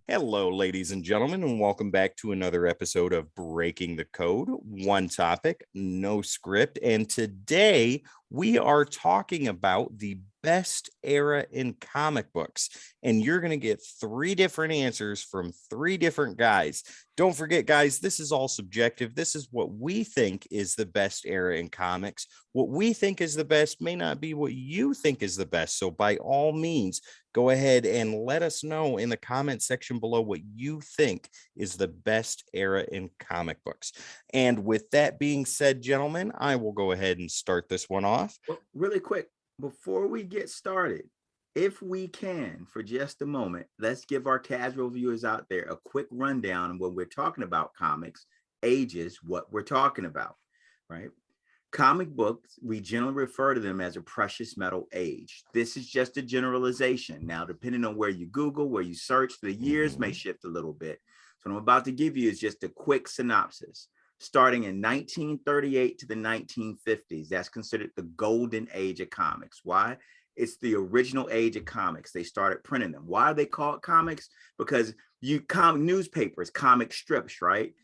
Hello, ladies and gentlemen, and welcome back to another episode of Breaking the Code. One topic, no script. And today we are talking about the best era in comic books. And you're going to get three different answers from three different guys. Don't forget, guys, this is all subjective. This is what we think is the best era in comics. What we think is the best may not be what you think is the best. So by all means, go ahead and let us know in the comment section below what you think is the best era in comic books. And with that being said, gentlemen, I will go ahead and start this one off. Well, really quick, before we get started, if we can, for just a moment, let's give our casual viewers out there a quick rundown when we're talking about comics, ages, what we're talking about, right? Comic books, we generally refer to them as a precious metal age. This is just a generalization. Now, depending on where you Google, where you search, the years may shift a little bit. So what I'm about to give you is just a quick synopsis. Starting in 1938 to the 1950s, that's considered the golden age of comics. Why? It's the original age of comics. They started printing them. Why are they called comics? Because newspapers, comic strips, right?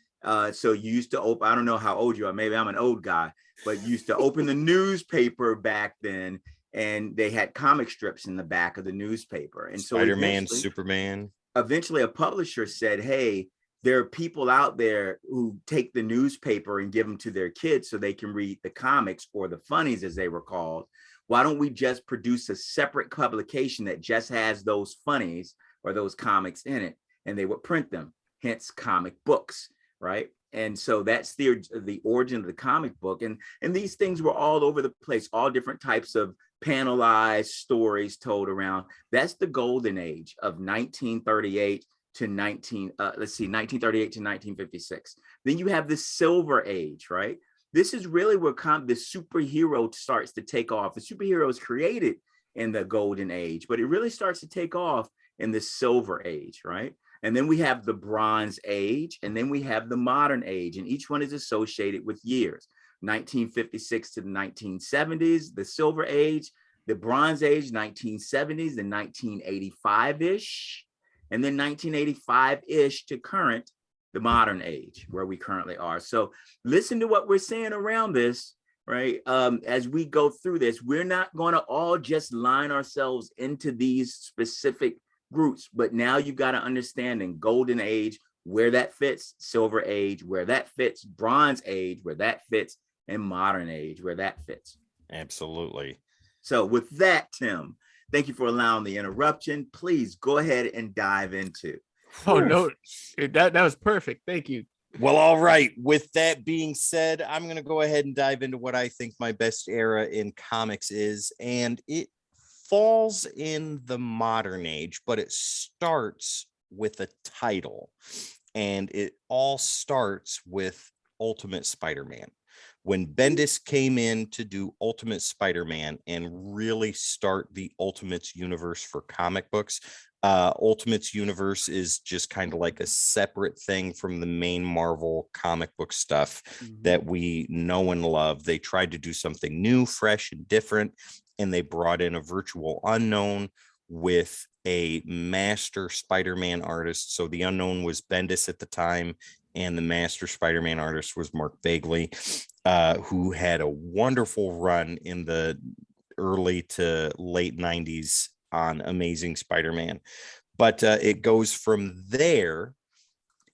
So you used to open, I don't know how old you are, maybe I'm an old guy, but you used to open the newspaper back then, and they had comic strips in the back of the newspaper. And so Spider-Man, Superman. Eventually a publisher said, hey, there are people out there who take the newspaper and give them to their kids so they can read the comics, or the funnies as they were called. Why don't we just produce a separate publication that just has those funnies or those comics in it? And they would print them, hence comic books, right? And so that's the origin of the comic book. And these things were all over the place, all different types of panelized stories told around. That's the golden age of 1938 to 1938 to 1956. Then you have the silver age, right? This is really where the superhero starts to take off. The superhero is created in the golden age, but it really starts to take off in the silver age, right? And then we have the bronze age, and then we have the modern age, and each one is associated with years. 1956 to the 1970s, the silver age, the bronze age, 1970s, the 1985-ish, and then 1985-ish to current, the modern age, where we currently are. So listen to what we're saying around this, right? As we go through this, we're not going to all just line ourselves into these specific groups, but now you've got to understand in golden age, where that fits, silver age, where that fits, bronze age, where that fits, and modern age, where that fits. Absolutely. So with that, Tim, thank you for allowing the interruption. Please go ahead and dive into. Oh, no, that was perfect. Thank you. Well, all right. With that being said, I'm going to go ahead and dive into what I think my best era in comics is. And it falls in the modern age, but it starts with a title. And it all starts with Ultimate Spider-Man. When Bendis came in to do Ultimate Spider-Man and really start the Ultimates universe for comic books, Ultimates universe is just kind of like a separate thing from the main Marvel comic book stuff that we know and love. They tried to do something new, fresh, and different, and they brought in a virtual unknown with a master Spider-Man artist. So the unknown was Bendis at the time, and the master Spider-Man artist was Mark Bagley, who had a wonderful run in the early to late 90s on Amazing Spider-Man. But it goes from there,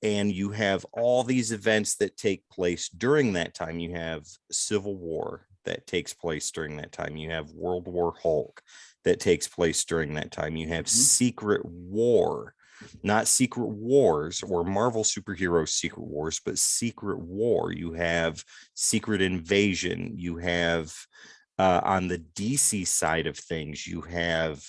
and you have all these events that take place during that time. You have Civil War that takes place during that time. You have World War Hulk that takes place during that time. You have Secret War, not Secret Wars or Marvel superhero Secret Wars, but Secret War. You have Secret Invasion. You have on the DC side of things, you have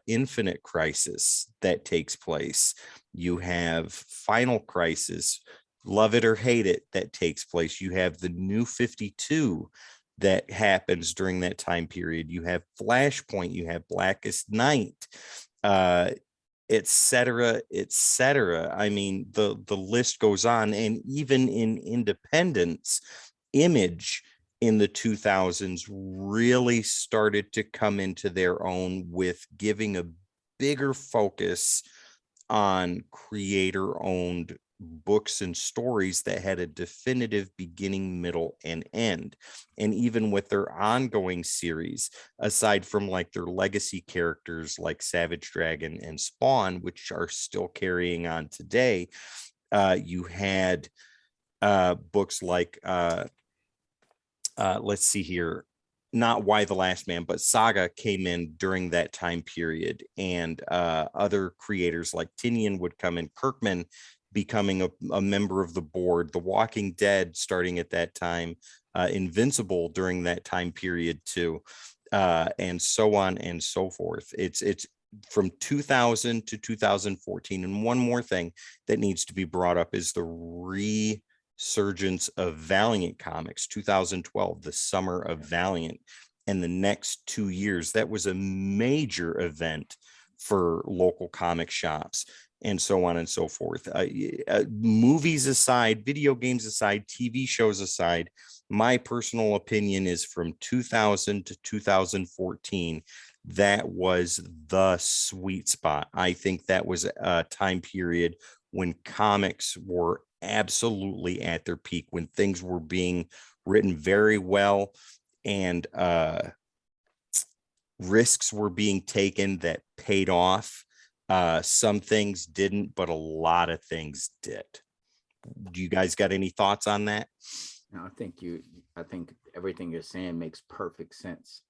Infinite Crisis that takes place. You have Final Crisis, love it or hate it, that takes place. You have the New 52 that happens during that time period. You have Flashpoint. You have Blackest Night, etc., etc. I mean, the list goes on. And even in independence, Image in the 2000s really started to come into their own with giving a bigger focus on creator-owned books and stories that had a definitive beginning, middle, and end. And even with their ongoing series, aside from like their legacy characters like Savage Dragon and Spawn, which are still carrying on today, you had books like let's see here, not Why the Last Man, but Saga came in during that time period, and other creators like Tinian would come in, Kirkman becoming a member of the board, The Walking Dead starting at that time, Invincible during that time period too, and so on and so forth. It's from 2000 to 2014. And one more thing that needs to be brought up is the resurgence of Valiant Comics, 2012, the summer of Valiant. And the next 2 years, that was a major event for local comic shops and so on and so forth. Movies aside, video games aside, TV shows aside, my personal opinion is from 2000 to 2014, that was the sweet spot. I think that was a time period when comics were absolutely at their peak, when things were being written very well, and risks were being taken that paid off. Some things didn't, but a lot of things did. Do you guys got any thoughts on that? No, I think everything you're saying makes perfect sense.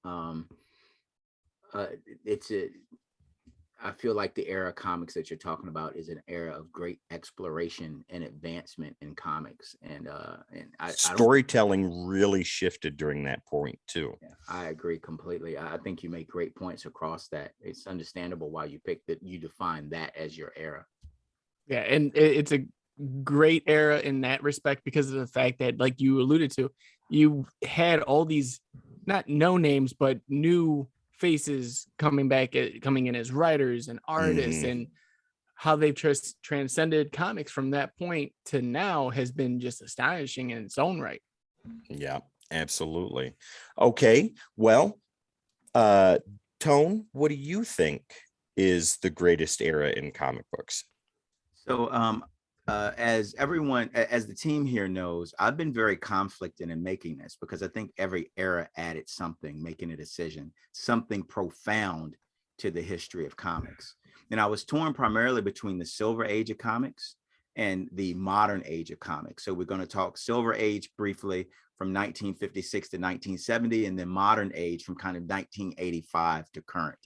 I feel like the era of comics that you're talking about is an era of great exploration and advancement in comics, and storytelling really shifted during that point too. Yeah, I agree completely. I think you make great points across that. It's understandable why you picked that. You define that as your era. Yeah, and it's a great era in that respect because of the fact that, like you alluded to, you had all these not no names but new faces coming in as writers and artists, and how they've transcended comics from that point to now has been just astonishing in its own right. Yeah, absolutely. Okay, well, Tone, what do you think is the greatest era in comic books? So as the team here knows, I've been very conflicted in making this because I think every era added something, making a decision, something profound to the history of comics. And I was torn primarily between the Silver Age of comics and the modern age of comics. So we're going to talk Silver Age briefly from 1956 to 1970, and then modern age from kind of 1985 to current.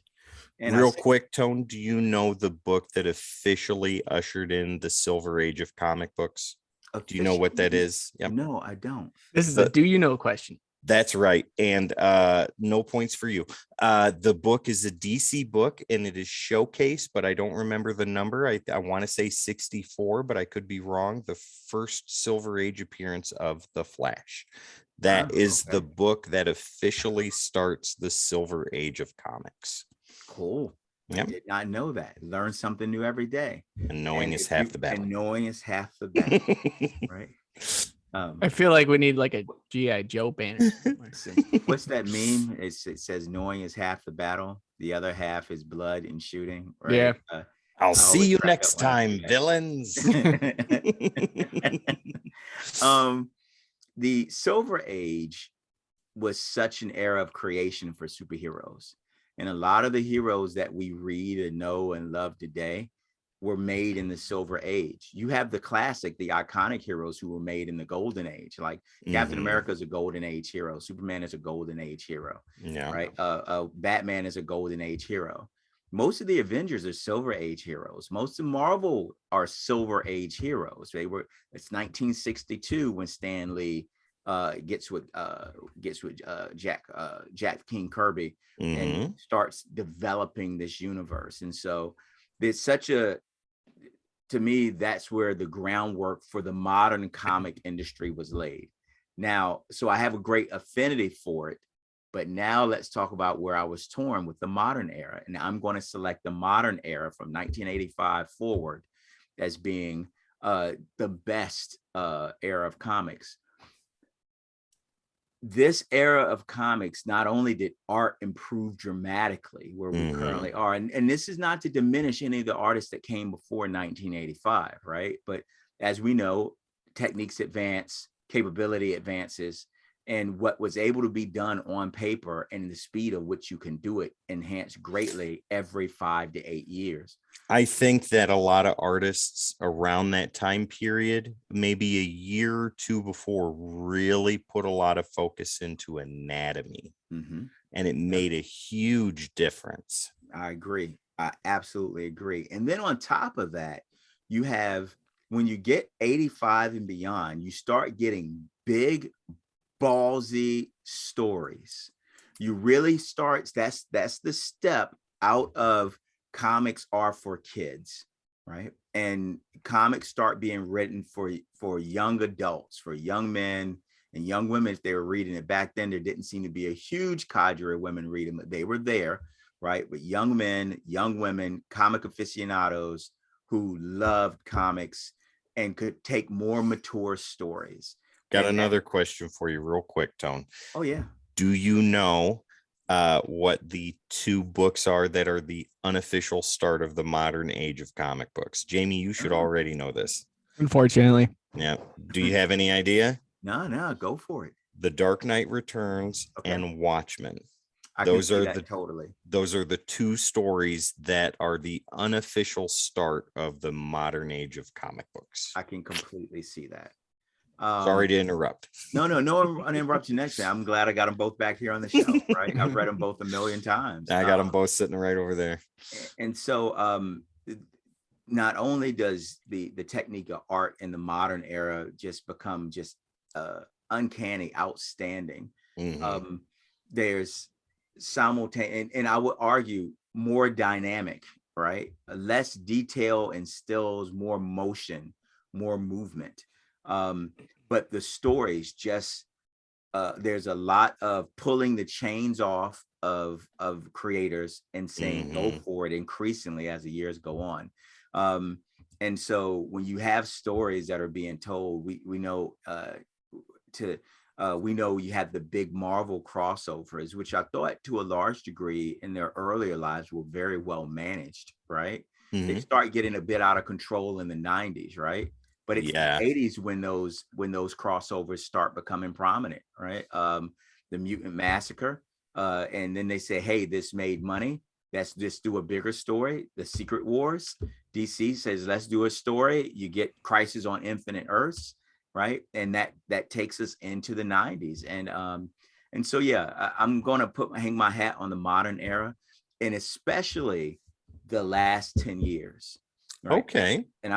And real quick, Tone, do you know the book that officially ushered in the Silver Age of comic books? Do you know what that is? Yep. No, I don't. This is a do you know question. That's right. And no points for you. The book is a DC book and it is showcased, but I don't remember the number. I want to say 64, but I could be wrong. The first Silver Age appearance of The Flash. That is the book that officially starts the Silver Age of comics. Cool. Yep. I did not know that. Learn something new every day. And knowing is half the battle. And knowing is half the battle. Right. I feel like we need like a G.I. Joe banner. What's that meme? It says knowing is half the battle. The other half is blood and shooting. Right? Yeah. I'll see you next time, villains. The Silver Age was such an era of creation for superheroes. And a lot of the heroes that we read and know and love today were made in the Silver Age. You have the classic, the iconic heroes who were made in the Golden Age. Like Captain America is a Golden Age hero. Superman is a Golden Age hero. Yeah. Right. Batman is a Golden Age hero. Most of the Avengers are Silver Age heroes. Most of Marvel are Silver Age heroes. It's 1962 when Stan Lee gets with Jack King Kirby and starts developing this universe. And so it's to me, that's where the groundwork for the modern comic industry was laid. Now, so I have a great affinity for it, but now let's talk about where I was torn with the modern era. And I'm going to select the modern era from 1985 forward as being the best era of comics. this era of comics, not only did art improve dramatically where we currently are, and this is not to diminish any of the artists that came before 1985, right? But as we know, techniques advance, capability advances, and what was able to be done on paper and the speed of which you can do it enhanced greatly every 5 to 8 years. I think that a lot of artists around that time period, maybe a year or two before, really put a lot of focus into anatomy, and it made a huge difference. I agree. I absolutely agree. And then on top of that, you have, when you get 85 and beyond, you start getting big, ballsy stories. You really start, that's the step out of comics are for kids, right? And comics start being written for young adults, for young men and young women. If they were reading it back then, there didn't seem to be a huge cadre of women reading, but they were there, right? But young men, young women, comic aficionados who loved comics and could take more mature stories. Got another question for you real quick, Tone. Oh, yeah. Do you know what the two books are that are the unofficial start of the modern age of comic books? Jamie, you should already know this. Unfortunately. Yeah. Do you have any idea? No, go for it. The Dark Knight Returns and Watchmen. Those are the two stories that are the unofficial start of the modern age of comic books. I can completely see that. Sorry to interrupt. No interruption next time. I'm glad I got them both back here on the shelf, right? I've read them both a million times. I got them both sitting right over there. And so not only does the technique of art in the modern era just become just uncanny, outstanding, there's simultaneous, and I would argue more dynamic, right? Less detail instills more motion, more movement. But the stories just there's a lot of pulling the chains off of creators and saying go for it increasingly as the years go on. And so when you have stories that are being told, we know we know you have the big Marvel crossovers, which I thought to a large degree in their earlier lives were very well managed, right? They start getting a bit out of control in the 90s, right? But it's the 80s when those crossovers start becoming prominent, right? The Mutant Massacre, and then they say, hey, this made money. Let's just do a bigger story. The Secret Wars. DC says, let's do a story. You get Crisis on Infinite Earths, right? And that takes us into the 90s. And so I'm going to hang my hat on the modern era, and especially the last 10 years. Right? Okay. And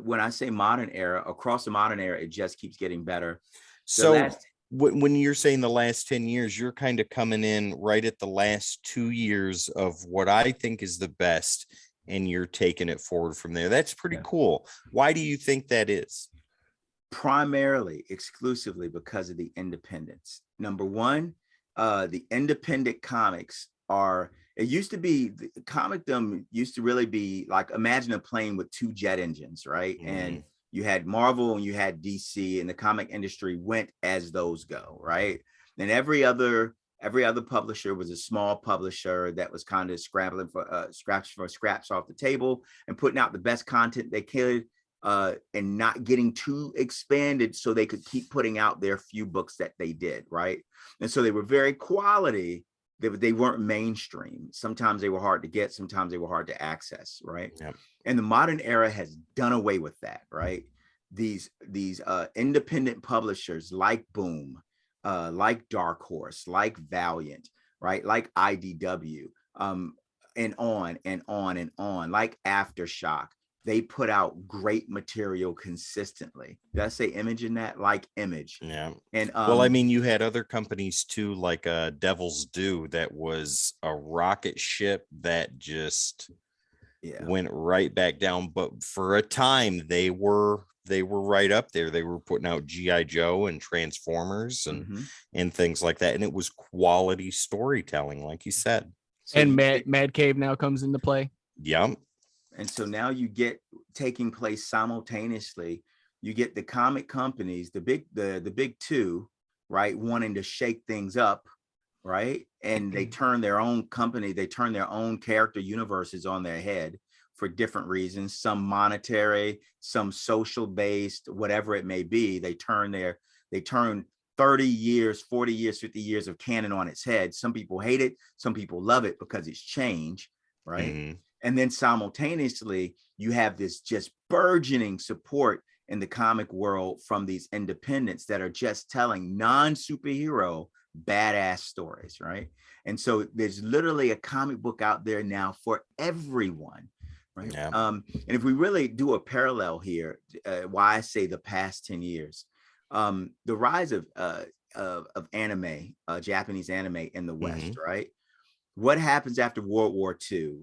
when I say modern era, across the modern era, it just keeps getting better. So when you're saying the last 10 years, you're kind of coming in right at the last 2 years of what I think is the best, and you're taking it forward from there. That's pretty cool. Why do you think that is? Primarily, exclusively because of the independents. Number one, the independent comics are, it used to be, comicdom used to really be like, imagine a plane with two jet engines, right? And you had Marvel and you had DC, and the comic industry went as those go, right? And every other publisher was a small publisher that was kind of scrabbling for scraps off the table and putting out the best content they could, and not getting too expanded so they could keep putting out their few books that they did, right? And so they were very quality. They weren't mainstream. Sometimes they were hard to get, sometimes they were hard to access, right? Yep. And the modern era has done away with that, right? These independent publishers like Boom, like Dark Horse, like Valiant, right? Like IDW, and on and on and on, like Aftershock. They put out great material consistently. Did I say Image in that? Like Image. Yeah. And well, I mean, you had other companies too, like Devil's Due, that was a rocket ship that just went right back down. But for a time, they were right up there. They were putting out G.I. Joe and Transformers and things like that. And it was quality storytelling, like you said. So and Mad Cave now comes into play. Yep. And so now you get, taking place simultaneously, you get the comic companies, the big two, right, wanting to shake things up, right? And they turn their own company, they turn their own character universes on their head for different reasons, some monetary, some social based, whatever it may be. They turn 30 years, 40 years, 50 years of canon on its head. Some people hate it, some people love it because it's change, right? Mm-hmm. And then simultaneously, you have this just burgeoning support in the comic world from these independents that are just telling non-superhero badass stories, right? And so there's literally a comic book out there now for everyone, right? Yeah. And if we really do a parallel here, why I say the past 10 years, the rise of anime, Japanese anime in the West, right? What happens after World War II?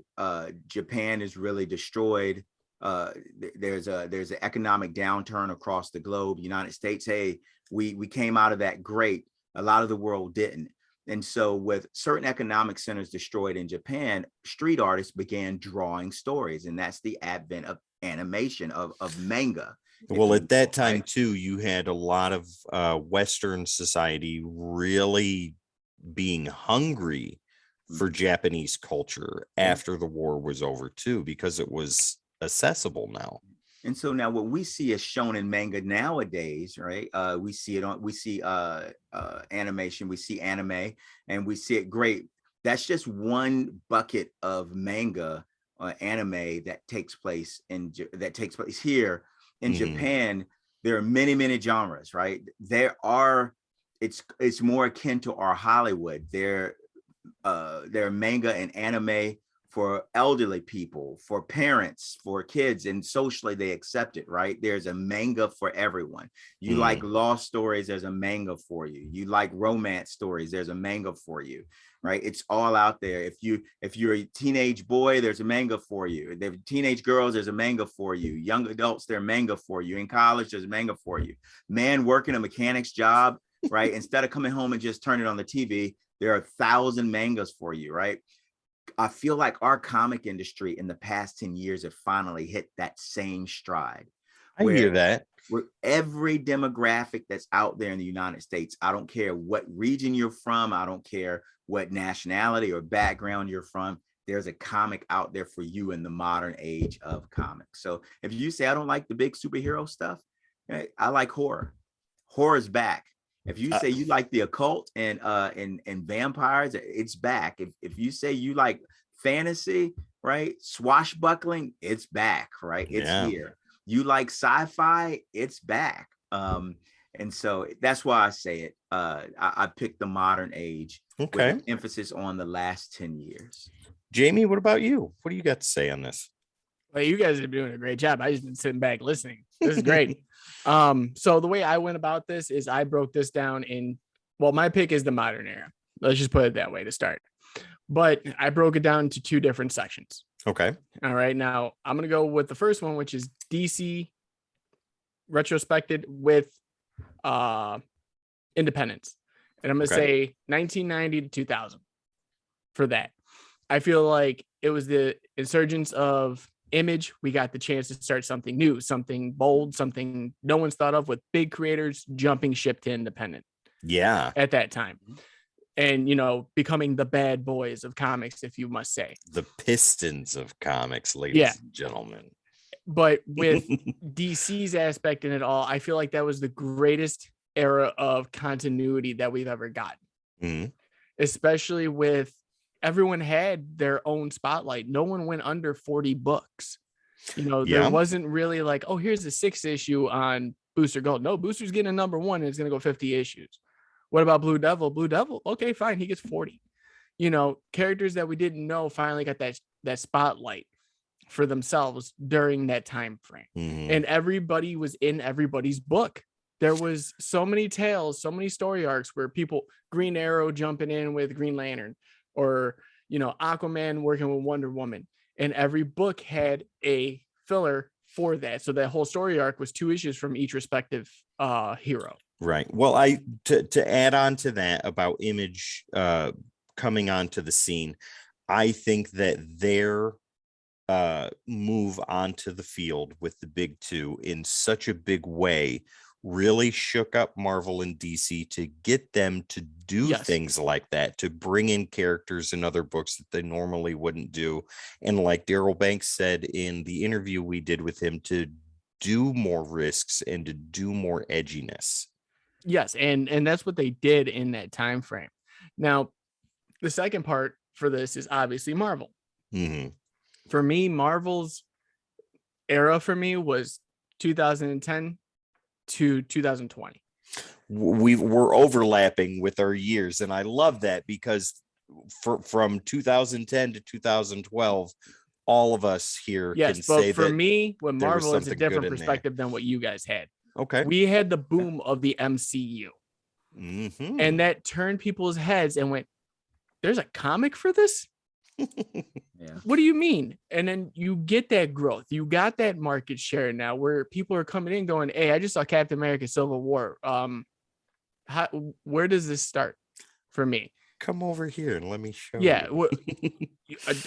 Japan is really destroyed. There's an economic downturn across the globe. United States, hey, we came out of that great. A lot of the world didn't. And so with certain economic centers destroyed in Japan, street artists began drawing stories. And that's the advent of animation, of manga. Well, at that time, too, you had a lot of Western society really being hungry for Japanese culture after the war was over, too, because it was accessible now. And so now what we see is shown in manga nowadays, right? We see animation, we see anime, and we see it great. That's just one bucket of manga anime that takes place here in Japan. There are many, many genres, right? It's more akin to our Hollywood. There are manga and anime for elderly people, for parents, for kids, and socially they accept it, right? There's a manga for everyone. You like law stories, there's a manga for you. You like romance stories, there's a manga for you, right? It's all out there. If you're a teenage boy, there's a manga for you. If they're teenage girls, there's a manga for you. Young adults, there's manga for you. In college, there's a manga for you. Man working a mechanic's job, right? Instead of coming home and just turning on the TV, there are 1,000 mangas for you, right? I feel like our comic industry in the past 10 years have finally hit that same stride. I hear that. Where every demographic that's out there in the United States, I don't care what region you're from, I don't care what nationality or background you're from, there's a comic out there for you in the modern age of comics. So if you say, I don't like the big superhero stuff, I like horror. Horror's back. If you say you like the occult and vampires, it's back. If you say you like fantasy, right, swashbuckling, it's back, right? It's here. You like sci-fi, it's back. And so that's why I say it. I picked the modern age with an emphasis on the last 10 years. Jamie, what about you? What do you got to say on this? Well, you guys are doing a great job. I just been sitting back listening. This is great. So the way I went about this is I broke this down my pick is the modern era. Let's just put it that way to start. But I broke it down into two different sections. Okay. All right. Now I'm going to go with the first one, which is DC retrospected with independence. And I'm going to say 1990 to 2000 for that. I feel like it was the Insurgents of Image. We got the chance to start something new, something bold, something no one's thought of, with big creators jumping ship to independent. Yeah. At that time. And, becoming the bad boys of comics, if you must say. The Pistons of comics, ladies and gentlemen. But with DC's aspect in it all, I feel like that was the greatest era of continuity that we've ever gotten. Especially with everyone had their own spotlight. No one went under 40 books. There wasn't really like, oh, here's the 6th issue on Booster Gold. No, Booster's getting a number 1 and it's going to go 50 issues. What about Blue Devil? Blue Devil, okay, fine, he gets 40. Characters that we didn't know finally got that spotlight for themselves during that time frame. And everybody was in everybody's book. There was so many tales, so many story arcs where Green Arrow jumping in with Green Lantern, or Aquaman working with Wonder Woman, and every book had a filler for that. So that whole story arc was 2 issues from each respective hero. Right. Well, to add on to that about Image coming onto the scene, I think that their move onto the field with the big two in such a big way really shook up Marvel and DC to get them to do things like that, to bring in characters in other books that they normally wouldn't do. And like Daryl Banks said in the interview we did with him, to do more risks and to do more edginess. Yes, and that's what they did in that time frame. Now, the second part for this is obviously Marvel. Mm-hmm. For me, Marvel's era for me was 2010 to 2020. We're overlapping with our years, and I love that, because from 2010 to 2012, all of us here can say for that me, when Marvel is a different perspective than what you guys had. Okay. We had the boom of the MCU. Mm-hmm. And that turned people's heads and went, there's a comic for this? Yeah. What do you mean? And then you get that growth. You got that market share now where people are coming in going, hey, I just saw Captain America Civil War. Where does this start for me? Come over here and let me show you.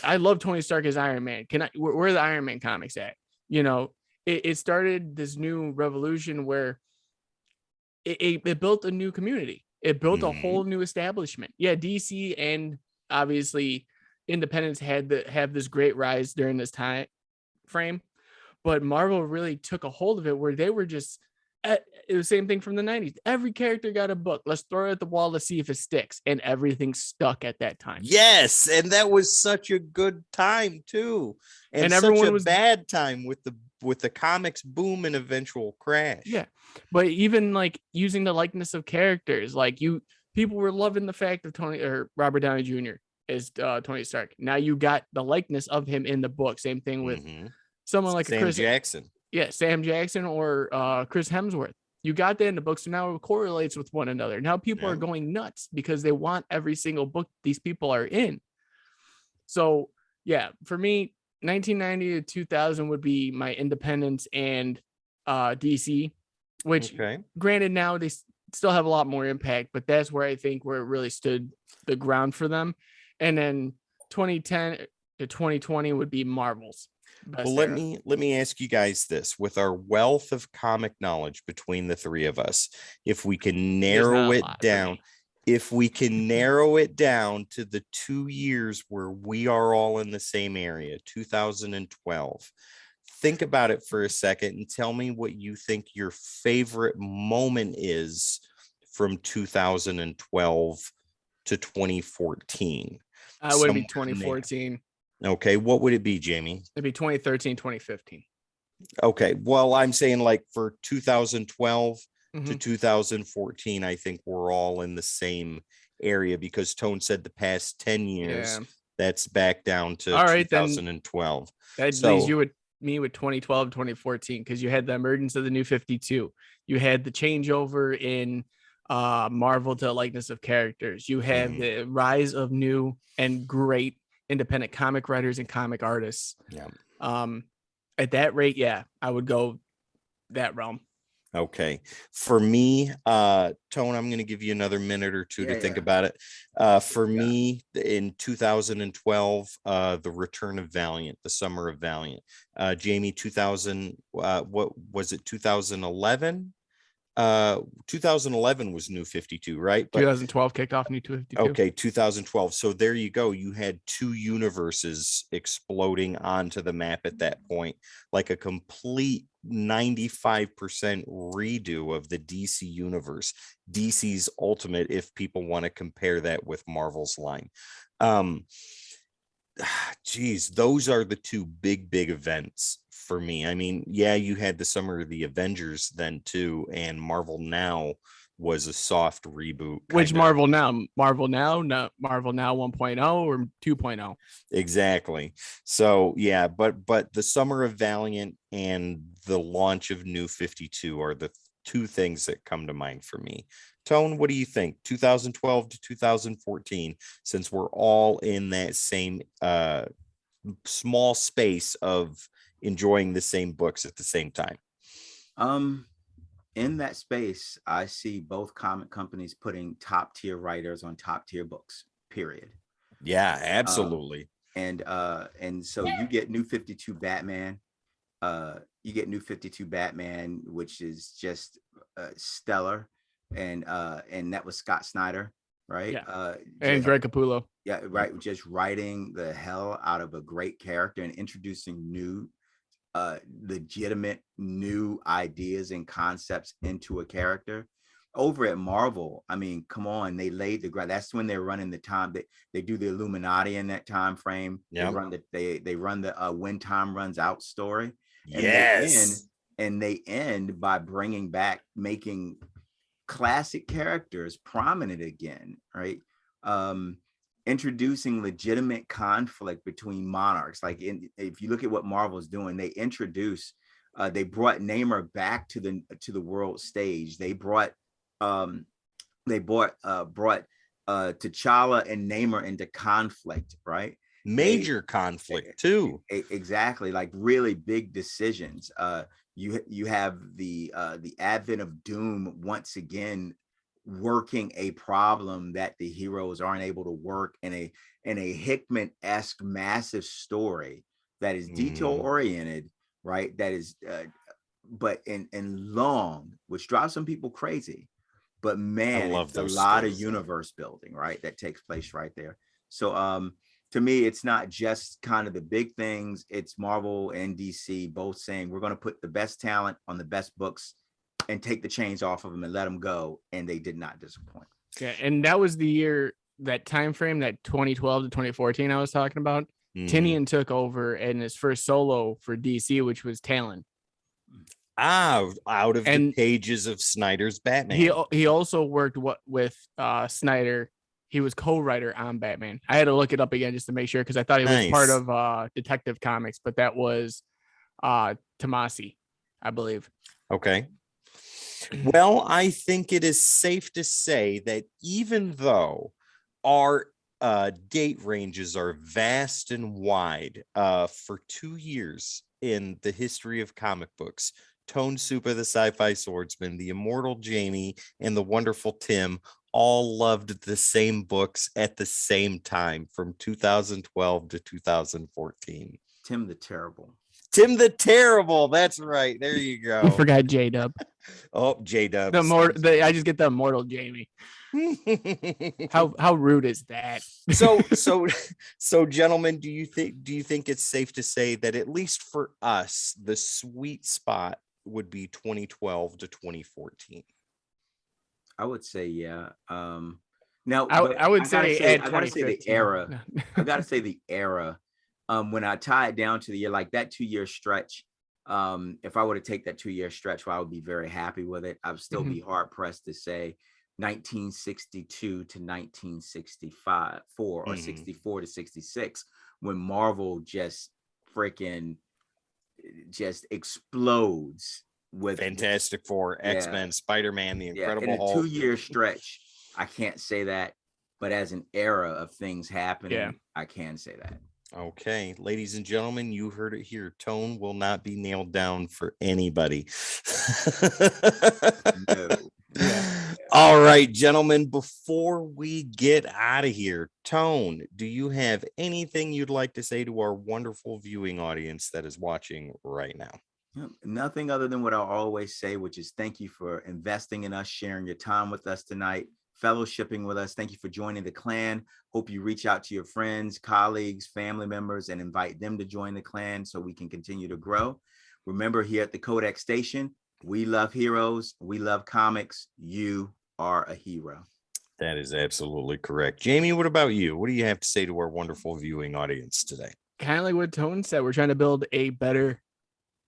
I love Tony Stark as Iron Man. Where are the Iron Man comics at? You know, it started this new revolution where it built a new community. It built a whole new establishment. Yeah, DC and obviously independents have this great rise during this time frame, but Marvel really took a hold of it where they were just it was the same thing from the 90s. Every character got a book. Let's throw it at the wall to see if it sticks, and everything stuck at that time. Yes, and that was such a good time too, and such everyone was bad time with the comics boom and eventual crash. Yeah, but even like using the likeness of characters, like people were loving the fact of Robert Downey Jr. as Tony Stark. Now you got the likeness of him in the book. Same thing with someone like Sam Jackson. Yeah, Sam Jackson or Chris Hemsworth. You got that in the book, so now it correlates with one another. Now people are going nuts because they want every single book these people are in. So yeah, for me, 1990 to 2000 would be my independence and DC, which granted now they still have a lot more impact, but that's where I think where it really stood the ground for them. And then 2010 to 2020 would be Marvel's. Well, let me ask you guys this: with our wealth of comic knowledge between the three of us, if we can narrow it down, to the 2 years where we are all in the same area, 2012, think about it for a second and tell me what you think your favorite moment is from 2012 to 2014. Would it be 2014? Okay, what would it be, Jamie? It'd be 2013, 2015. Okay, well, I'm saying like for 2012 to 2014, I think we're all in the same area, because Tone said the past 10 years, that's back down to 2012. That leaves you with me with 2012, 2014, because you had the emergence of the New 52. You had the changeover in Marvel to likeness of characters. You have the rise of new and great independent comic writers and comic artists. At that rate, I would go that realm. Okay, for me, Tone, I'm going to give you another minute or two to think about it. For me, in 2012, the return of Valiant, the summer of Valiant. Jamie, 2000, what was it? 2011. 2011 was New 52, right? But 2012 kicked off New 52. Okay, 2012. So there you go. You had two universes exploding onto the map at that point, like a complete 95% redo of the DC universe. DC's Ultimate, if people want to compare that with Marvel's line. Geez, those are the two big events for me. I mean, you had the summer of the Avengers then too, and Marvel Now was a soft reboot. Which Marvel Now? Not Marvel Now 1.0 or 2.0. Exactly. So but the summer of Valiant and the launch of New 52 are the two things that come to mind for me. Tone, what do you think? 2012 to 2014, since we're all in that same small space of enjoying the same books at the same time. In that space, I see both comic companies putting top tier writers on top tier books, period. Yeah, absolutely. And so you get New 52 Batman, which is just stellar, and that was Scott Snyder, right? Yeah. And Greg Capullo. Yeah, right. Just writing the hell out of a great character and introducing new, legitimate new ideas and concepts into a character. Over at Marvel, I mean, come on, they laid the ground. That's when they're running the time. They do the Illuminati in that time frame. Yeah. They run the When Time Runs Out story. Yes. And they end by making classic characters prominent again, right? Introducing legitimate conflict between monarchs. Like if you look at what Marvel's doing, they brought Namor back to the world stage. They brought T'Challa and Namor into conflict, right? Major conflict too. Exactly, like really big decisions. You have the advent of Doom once again working a problem that the heroes aren't able to work in a Hickman-esque massive story that is detail oriented, right? That is but in long, which drives some people crazy. But man, it's a lot of universe building, right? That takes place right there. So to me, it's not just kind of the big things. It's Marvel and DC both saying we're going to put the best talent on the best books and take the chains off of them and let them go. And they did not disappoint. Yeah, and that was the year, that time frame, that 2012 to 2014 I was talking about. Tinian took over in his first solo for DC, which was Talon. Out of the pages of Snyder's Batman. He also worked with Snyder. He was co-writer on Batman. I had to look it up again just to make sure, because I thought he was part of Detective Comics, but that was Tomasi, I believe. Okay. Well, I think it is safe to say that even though our date ranges are vast and wide, for 2 years in the history of comic books, Tone Supa, the Sci-Fi Swordsman, the Immortal Jamie, and the Wonderful Tim all loved the same books at the same time from 2012 to 2014. Tim the Terrible. Tim the Terrible. That's right. There you go. I forgot J-Dub. Oh, J-Dub. I just get the Immortal Jamie. How rude is that? So gentlemen, do you think it's safe to say that at least for us, the sweet spot would be 2012 to 2014? I would say, yeah. Now I would say I gotta say the era. I gotta say the era. When I tie it down to the year, like that 2-year stretch, if I were to take that 2-year stretch, well, I would be very happy with it. I would still be hard pressed to say 1962 to 1965, or 64 to 66, when Marvel just freaking just explodes with Fantastic Four, X-Men, Spider-Man, the Incredible Hulk. In a 2-year stretch, I can't say that, but as an era of things happening, I can say that. Okay, ladies and gentlemen, you heard it here. Tone will not be nailed down for anybody. No. All right, gentlemen, before we get out of here, Tone, do you have anything you'd like to say to our wonderful viewing audience that is watching right now? Nothing other than what I always say, which is thank you for investing in us, sharing your time with us tonight, fellowshipping with us. Thank you for joining the clan. Hope you reach out to your friends, colleagues, family members, and invite them to join the clan so we can continue to grow. Remember, here at the Codex Station, we love heroes. We love comics. You are a hero. That is absolutely correct. Jamie, what about you? What do you have to say to our wonderful viewing audience today? Kind of like what Tone said, we're trying to build a better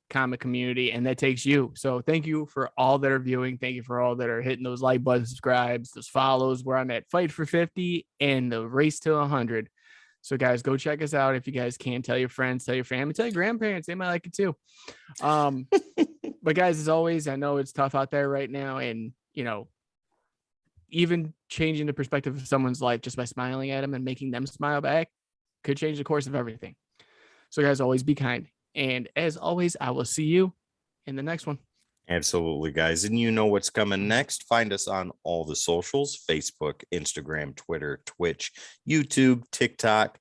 comic community, and that takes you. So thank you for all that are viewing. Thank you for all that are hitting those like buttons, subscribes, those follows. We're on that fight for 50 and the race to 100. So guys, go check us out. If you guys can, tell your friends, tell your family, tell your grandparents, they might like it too. But guys, as always, I know it's tough out there right now, and even changing the perspective of someone's life just by smiling at them and making them smile back could change the course of everything. So guys, always be kind. And as always, I will see you in the next one. Absolutely, guys. And you know what's coming next. Find us on all the socials: Facebook, Instagram, Twitter, Twitch, YouTube, TikTok,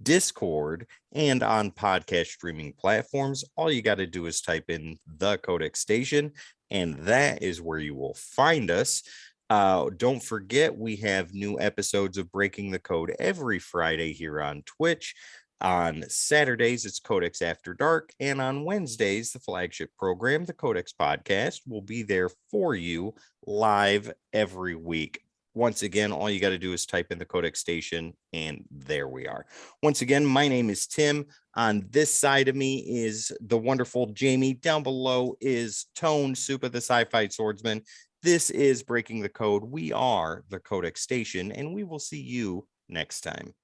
Discord, and on podcast streaming platforms. All you got to do is type in the Codex Station and that is where you will find us. Don't forget, we have new episodes of Breaking the Code every Friday here on Twitch. On Saturdays, it's Codex After Dark. And on Wednesdays, the flagship program, the Codex Podcast, will be there for you live every week. Once again, all you got to do is type in the Codex Station, and there we are. Once again, my name is Tim. On this side of me is the wonderful Jamie. Down below is Tone, Supa, the Sci-Fi Swordsman. This is Breaking the Code. We are the Codex Station, and we will see you next time.